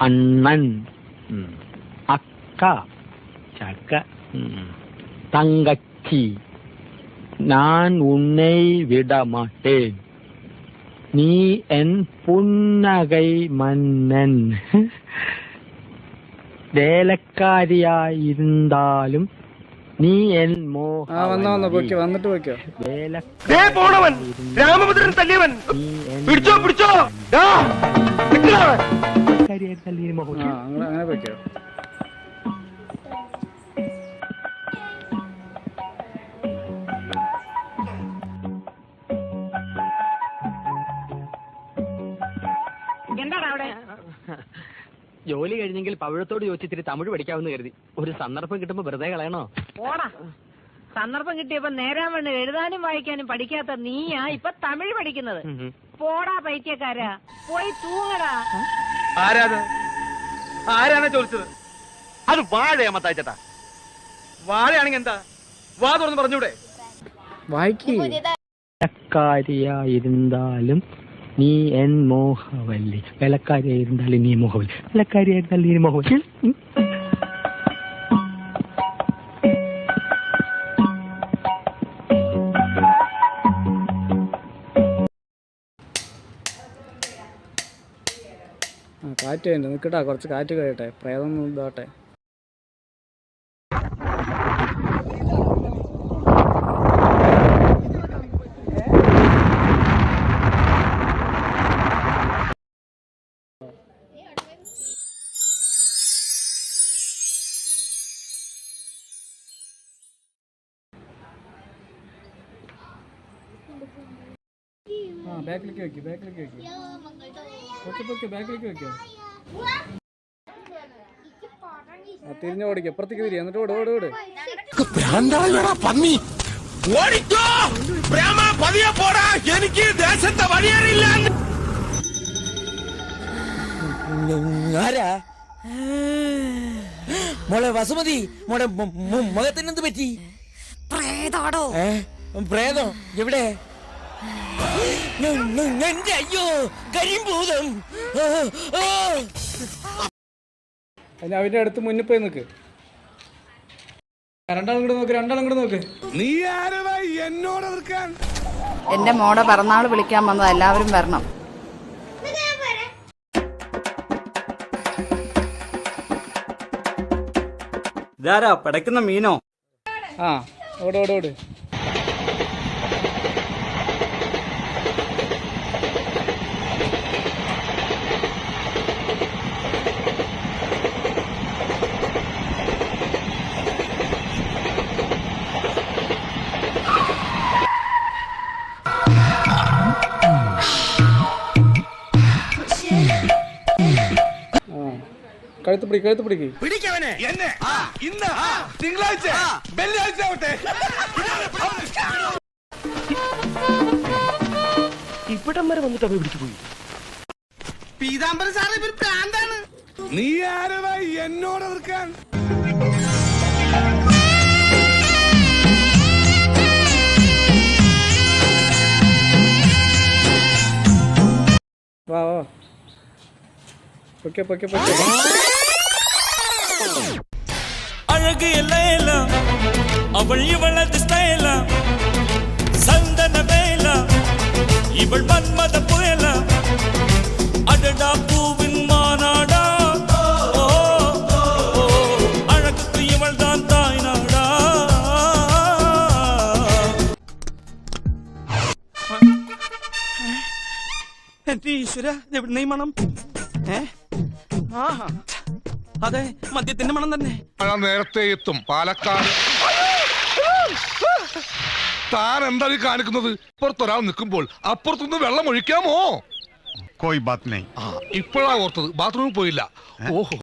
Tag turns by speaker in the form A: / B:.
A: அண்ணன், அக்கா, சக்க, தங்கச்சி, நான் உன்னை விட மாட்டேன், நீ என் புன்னகை மன்னன், വേലക്കാരിയായിരുന്നാലും നീ എൻ
B: എന്താണ് അവിടെ?
A: ജോലി കഴിഞ്ഞെങ്കിൽ പവിഴത്തോട് ചോദിച്ചിത്തിരി തമിഴ് പഠിക്കാമെന്ന് കരുതി. ഒരു സന്ദർഭം കിട്ടുമ്പോ വെറുതെ കളയണോ?
B: ഓടാ, സന്ദർഭം കിട്ടിയപ്പോ നേരാൻ വേണ്ട എഴുതാനും വായിക്കാനും പഠിക്കാത്ത നീയാ ഇപ്പൊ തമിഴ് പഠിക്കുന്നത്. പോടാ പൈത്യക്കാരാ, പോയി തൂങ്ങടാ.
C: ആരാണ് ചോദിച്ചത്? അത് വാഴയാ മത്തായിച്ചേട്ടാ. വാഴയാണെങ്കിൽ എന്താ? വാ തുറന്ന് പറഞ്ഞൂടെ?
A: വേലക്കാരിയായിരുന്നാലും നീ എൻ മോഹവല്ലി, വേലക്കാരിയായിരുന്നാലും നീ മോഹവല്ലി, വേലക്കാരിയായിരുന്നാലും നീ മോഹവല്ലി.
D: കാറ്റ് വേണ്ട നിൽക്കട്ടാ, കുറച്ച് കാറ്റ് കഴിയട്ടെ, പ്രേതം ഇതാട്ടെ. ബാക്കിലേക്ക് വെക്ക്, ബാക്കിലേക്ക് വെക്ക്, ബാക്കിലേക്ക് വെക്ക്. തിരിഞ്ഞു ഓടിക്ക, അപ്പുറത്തേക്ക് തിരി, എന്നിട്ട് ഓട് ഓട് ഓട്.
C: എനിക്ക് ദേശത്തെ വഴിയറിയില്ല.
E: മോളെ വസുമതി, മോളെ മുഖത്തിനെന്ത് പറ്റി?
B: പ്രേതാടോ?
E: പ്രേതം എവിടെ? എന്റെ അയ്യോ, കരിമ്പൂതം.
D: അവന്റെ അടുത്ത് മുന്നിൽ പോയി നിൽക്ക്. രണ്ടാളും കൂടെ നോക്ക്, രണ്ടാളും കൂടെ നോക്ക്.
C: നീ ആരവാ എന്നോട് എതിർക്കാൻ?
F: എന്റെ മോടെ പിറന്നാൾ വിളിക്കാൻ വന്നത്, എല്ലാവരും വരണം.
G: ഇതാരാ പടയ്ക്കുന്ന മീനോ?
D: ആ, ഓട് ഓട് ഓട്. കഴുത്ത് പിടി, കഴുത്ത് പിടിക്ക്.
C: പിടിക്കവനെ എന്നെ. ഇന്ന് തിങ്കളാഴ്ച വെള്ളിയാഴ്ച ആവട്ടെ.
A: ഇവിടം വരെ വന്നിട്ട് അവ പിടിച്ചു പോയി.
C: പീതാംബര സാറ് ഇവർ പ്രാന്താണ്. നീ ആരവാ എന്നോട് എതിർക്കാൻ?
D: വാ വാ, പൊക്കെ പൊക്കെ പൊക്കെ.
E: அழகு எல்லாம் அவள் இவளது ஸ்டைலா, சந்தன வேலா இவள் மன்மத புயலா, அடடா பூவின் மாநாடா, அழகுக்கு இவள் தான் தாய் நாடா.
G: എന്റെ ഈശ്വര, എവിടെ ഈ മണം? അതെ, മദ്യത്തിന്റെ മണം തന്നെ.
C: നേരത്തെ എത്തും പാലക്കാട്. താൻ എന്താ കാണിക്കുന്നത്? ഇപ്പുറത്തൊരാൾ നിൽക്കുമ്പോൾ അപ്പുറത്തുനിന്ന് വെള്ളം ഒഴിക്കാമോ?
H: കോയി ബാത് നഹീ.
C: ഇപ്പോഴാ ഓർത്തത്, ബാത്റൂമിൽ പോയില്ല. ഓഹോ.